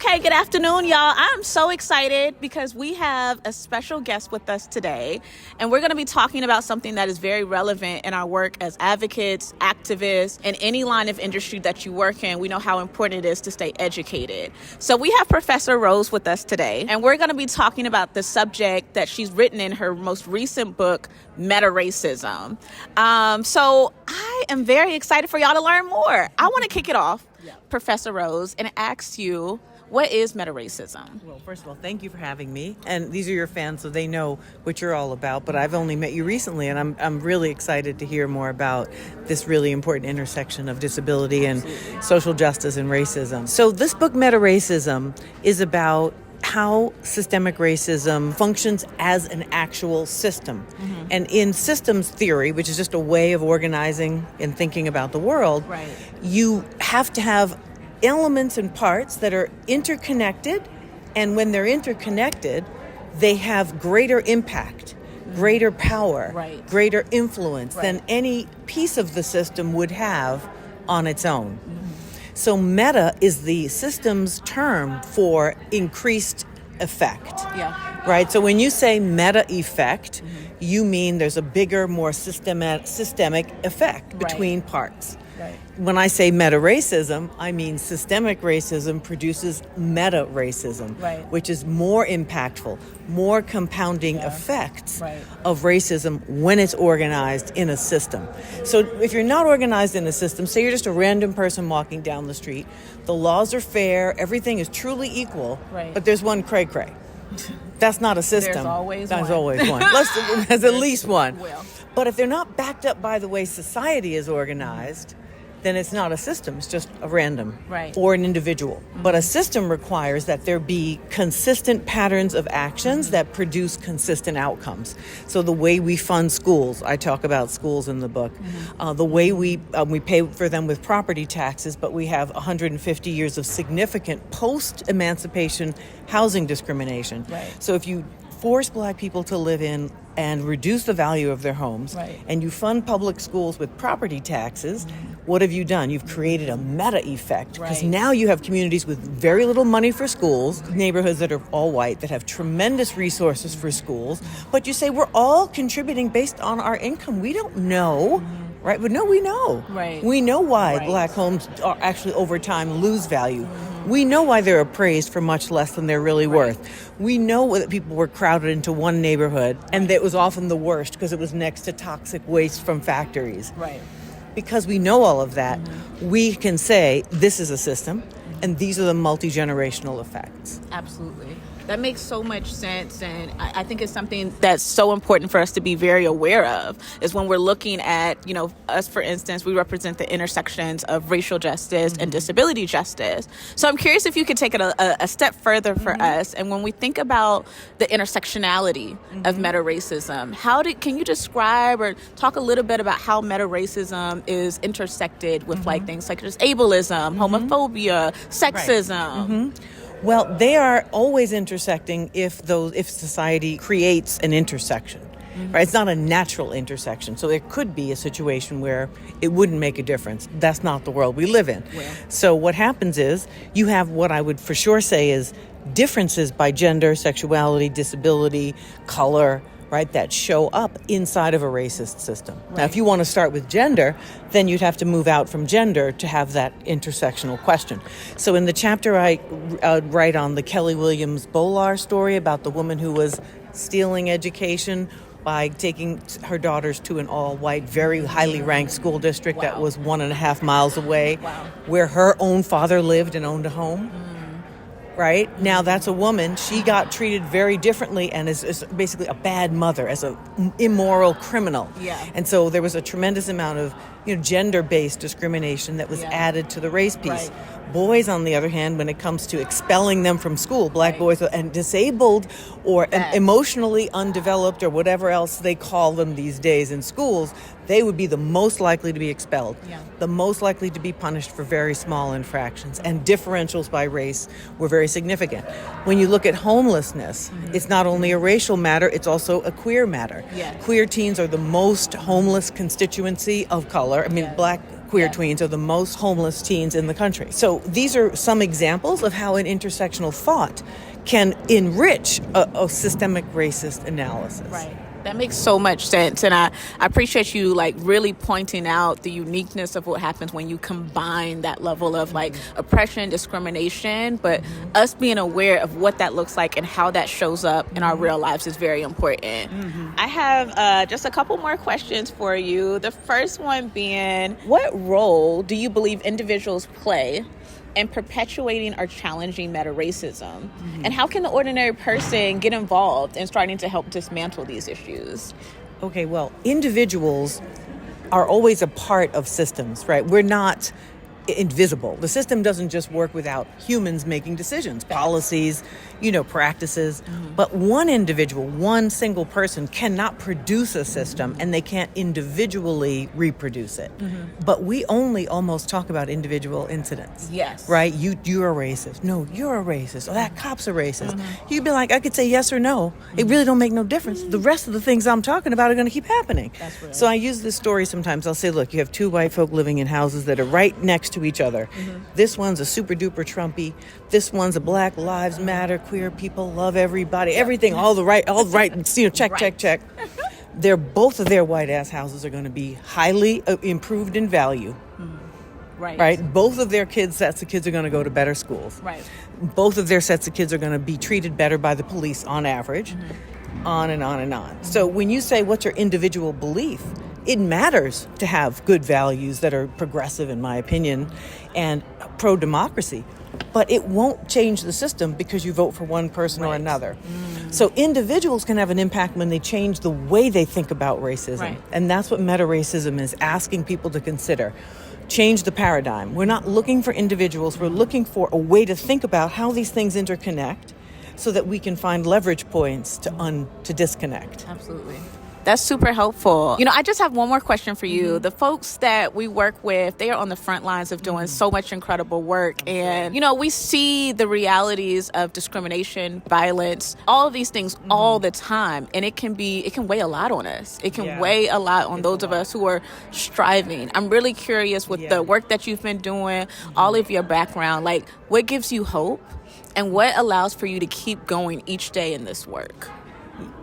Okay, good afternoon, y'all. I'm so excited because we have a special guest with us today, and we're going to be talking about something that is very relevant in our work as advocates, activists, in any line of industry that you work in. We know how important it is to stay educated. So we have Professor Rose with us today, and we're going to be talking about the subject that she's written in her most recent book, Metaracism. So I am very excited for y'all to learn more. I want to kick it off, Professor Rose, and ask you, what is Metaracism? Well, first of all, thank you for having me. And these are your fans, so they know what you're all about. But I've only met you recently, and I'm really excited to hear more about this really important intersection of disability and social justice and racism. So this book, Metaracism, is about how systemic racism functions as an actual system. Mm-hmm. And in systems theory, which is just a way of organizing and thinking about the world, you have to have elements and parts that are interconnected, and when they're interconnected, they have greater impact, greater power, greater influence than any piece of the system would have on its own. So meta is the system's term for increased effect. Right? So when you say meta effect, you mean there's a bigger, more systemic effect between parts. When I say meta-racism, I mean systemic racism produces meta-racism, which is more impactful, more compounding effects of racism when it's organized in a system. So if you're not organized in a system, say you're just a random person walking down the street, the laws are fair, everything is truly equal, but there's one cray-cray. That's not a system. There's always one. There's at least one. But if they're not backed up by the way society is organized, then it's not a system, it's just a random or an individual. But a system requires that there be consistent patterns of actions that produce consistent outcomes. So the way we fund schools, I talk about schools in the book, the way we pay for them with property taxes, but we have 150 years of significant post-emancipation housing discrimination. So if you force Black people to live in and reduce the value of their homes, and you fund public schools with property taxes, what have you done? You've created a meta effect, because now you have communities with very little money for schools, neighborhoods that are all white, that have tremendous resources for schools, but you say we're all contributing based on our income. We don't know. Right? But no, we know. We know why Black homes are actually over time lose value. We know why they're appraised for much less than they're really worth. We know that people were crowded into one neighborhood, and that it was often the worst because it was next to toxic waste from factories. Because we know all of that, we can say this is a system, and these are the multi-generational effects. Absolutely. That makes so much sense, and I think it's something that's so important for us to be very aware of, is when we're looking at, us, for instance, we represent the intersections of racial justice and disability justice. So I'm curious if you could take it a step further for us, and when we think about the intersectionality of meta-racism, can you describe or talk a little bit about how meta-racism is intersected with like things like just ableism, homophobia, sexism? Well, they are always intersecting if society creates an intersection. Right? It's not a natural intersection. So there could be a situation where it wouldn't make a difference. That's not the world we live in. So what happens is you have what I would for sure say is differences by gender, sexuality, disability, color, that show up inside of a racist system. Now, if you want to start with gender, then you'd have to move out from gender to have that intersectional question. So in the chapter I write on the Kelly Williams Bolar story about the woman who was stealing education by taking her daughters to an all-white, very highly ranked school district that was 1.5 miles away, where her own father lived and owned a home. Right? Now that's a woman. She got treated very differently and is basically a bad mother, as an immoral criminal. And so there was a tremendous amount of gender-based discrimination that was added to the race piece. Boys, on the other hand, when it comes to expelling them from school, Black boys and disabled or emotionally undeveloped or whatever else they call them these days in schools, they would be the most likely to be expelled, the most likely to be punished for very small infractions. And differentials by race were very significant. When you look at homelessness, it's not only a racial matter, it's also a queer matter. Queer teens are the most homeless constituency of color. Black queer tweens are the most homeless teens in the country. So these are some examples of how an intersectional thought can enrich a systemic racist analysis. Right. That makes so much sense. And I appreciate you like really pointing out the uniqueness of what happens when you combine that level of like oppression, discrimination, but us being aware of what that looks like and how that shows up in our real lives is very important. I have just a couple more questions for you. The first one being, what role do you believe individuals play in perpetuating or challenging meta-racism? And how can the ordinary person get involved in starting to help dismantle these issues? Okay, well, individuals are always a part of systems, right? We're not invisible. The system doesn't just work without humans making decisions, policies, practices. But one individual, one single person cannot produce a system, and they can't individually reproduce it. But we only almost talk about individual incidents. Yes. Right? You're a racist. No, you're a racist. Oh, that cop's a racist. You'd be like, I could say yes or no. It really don't make no difference. The rest of the things I'm talking about are going to keep happening. That's real. So I use this story sometimes. I'll say, look, you have two white folk living in houses that are right next to each other. This one's a super duper Trumpy. This one's a Black Lives Matter, queer people love everybody, everything, all the right, check. They're both of their white ass houses are going to be highly improved in value. Right. Both of their sets of kids are going to go to better schools. Right. Both of their sets of kids are going to be treated better by the police on average. On and on and on. So when you say what's your individual belief, it matters to have good values that are progressive, in my opinion, and pro-democracy. But it won't change the system because you vote for one person or another. So individuals can have an impact when they change the way they think about racism. Right. And that's what meta-racism is asking people to consider. Change the paradigm. We're not looking for individuals. We're looking for a way to think about how these things interconnect so that we can find leverage points to disconnect. Absolutely. That's super helpful. I just have one more question for you. The folks that we work with, they are on the front lines of doing so much incredible work. And, we see the realities of discrimination, violence, all of these things all the time. And it can weigh a lot on us. It can weigh a lot on those of us who are striving. I'm really curious with the work that you've been doing, all of your background, like what gives you hope and what allows for you to keep going each day in this work?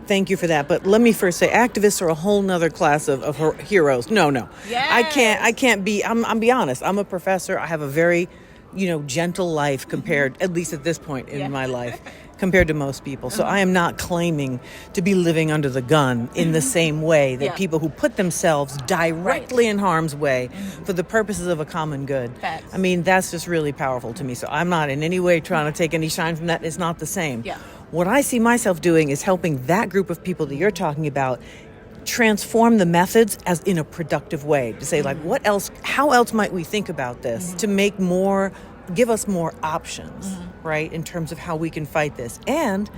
Thank you for that. But let me first say, activists are a whole nother class of heroes. No. Yes. I can't be, I'm be honest. I'm a professor. I have a very, gentle life compared, at least at this point in my life, compared to most people. So I am not claiming to be living under the gun in the same way that people who put themselves directly in harm's way for the purposes of a common good. Facts. I mean, that's just really powerful to me. So I'm not in any way trying to take any shine from that. It's not the same. Yeah. What I see myself doing is helping that group of people that you're talking about transform the methods as in a productive way. To say, like, how else might we think about this to give us more options, right, in terms of how we can fight this. And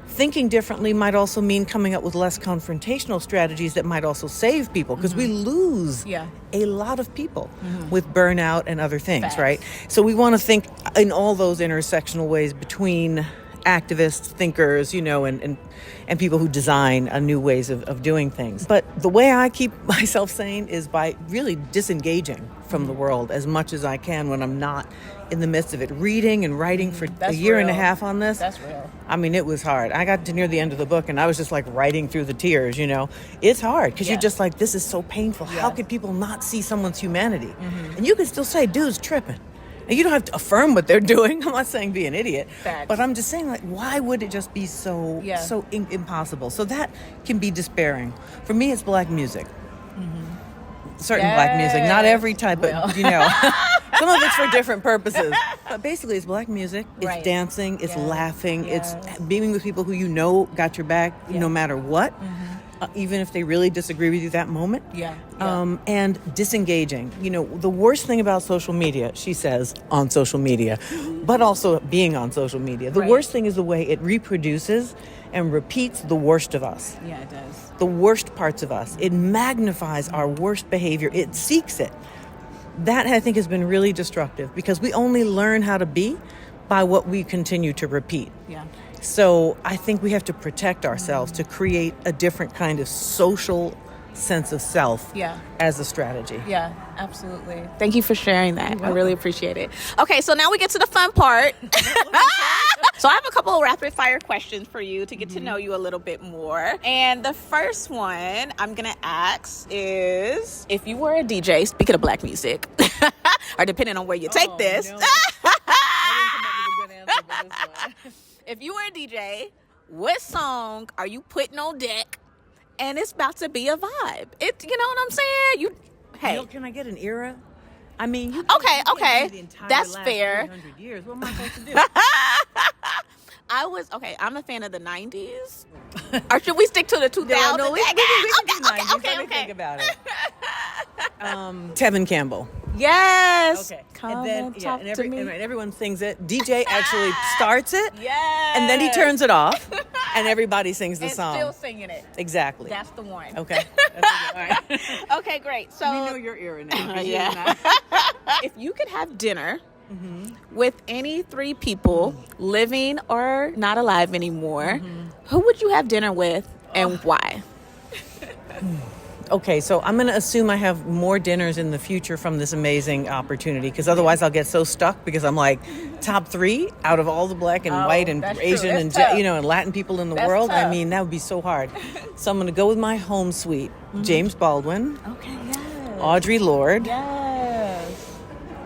thinking differently might also mean coming up with less confrontational strategies that might also save people, because we lose a lot of people with burnout and other things, Facts. right? So we want to think in all those intersectional ways between activists, thinkers, and people who design new ways of doing things. But the way I keep myself sane is by really disengaging from the world as much as I can when I'm not in the midst of it. Reading and writing for a year and a half on this. That's real. I mean, it was hard. I got to near the end of the book and I was just like writing through the tears, It's hard because you're just like, this is so painful. How could people not see someone's humanity? And you can still say, dude's tripping. And you don't have to affirm what they're doing. I'm not saying be an idiot. Facts. But I'm just saying, like, why would it just be so impossible? So that can be despairing. For me, it's Black music. Certain Black music. Not every type, but, some of it's for different purposes. But basically, it's Black music. It's dancing. It's laughing. It's being with people who got your back no matter what. Even if they really disagree with you that moment. And disengaging. The worst thing about social media, she says, on social media, but also being on social media. The worst thing is the way it reproduces and repeats the worst of us. Yeah, it does. The worst parts of us. It magnifies our worst behavior. It seeks it. That, I think, has been really destructive because we only learn how to be by what we continue to repeat. Yeah. So I think we have to protect ourselves to create a different kind of social sense of self as a strategy. Yeah, absolutely. Thank you for sharing that. I really appreciate it. Okay, so now we get to the fun part. So I have a couple of rapid fire questions for you to get to know you a little bit more. And the first one I'm going to ask is, if you were a DJ, speaking of black music, or depending on where you take this. No. I didn't come up with a good answer for this one. If you were a DJ, what song are you putting on deck? And it's about to be a vibe. You know what I'm saying? Hey, can I get an era? I mean, okay. That's fair. 300 years. What am I supposed to do? I'm a fan of the 90s. Or should we stick to the 2000s? No, we can okay. Let me think about it. Tevin Campbell. Yes. Okay. Come and then, everyone sings it. DJ actually starts it. Yes. And then he turns it off. And everybody sings the song. Still singing it. Exactly. That's the one. Okay. All right. Okay, great. So we know your era now. If you could have dinner with any three people, living or not alive anymore, who would you have dinner with and why? Okay, so I'm going to assume I have more dinners in the future from this amazing opportunity, because otherwise I'll get so stuck, because I'm like top 3 out of all the black and white and Asian and and Latin people in the world. Tough. I mean, that would be so hard. So I'm going to go with my home suite. James Baldwin. Okay, yes. Audre Lorde. Yes.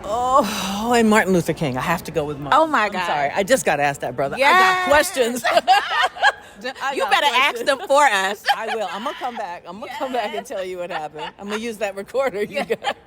Oh, and Martin Luther King. I have to go with Martin. Oh my God. I'm sorry. I just got to ask that, brother. Yes. I got questions. You better ask them for us. I will. I'm going to come back. I'm going to come back and tell you what happened. I'm going to use that recorder you got.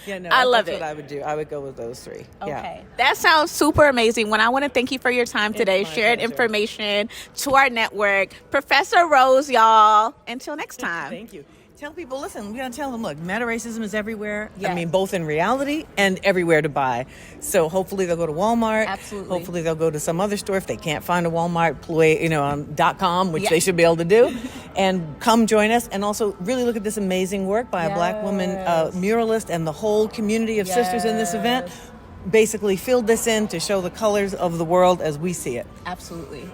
I love that's it. what I would do. I would go with those 3. Okay. That sounds super amazing. I want to thank you for your time today, sharing information to our network. Professor Rose, y'all. Until next time. Thank you. Tell people, listen, we got to tell them, look, Metaracism is everywhere. Yes. I mean, both in reality and everywhere to buy. So hopefully they'll go to Walmart. Absolutely. Hopefully they'll go to some other store if they can't find a Walmart, on .com, which they should be able to do. And come join us. And also really look at this amazing work by a black woman muralist, and the whole community of sisters in this event basically filled this in to show the colors of the world as we see it. Absolutely.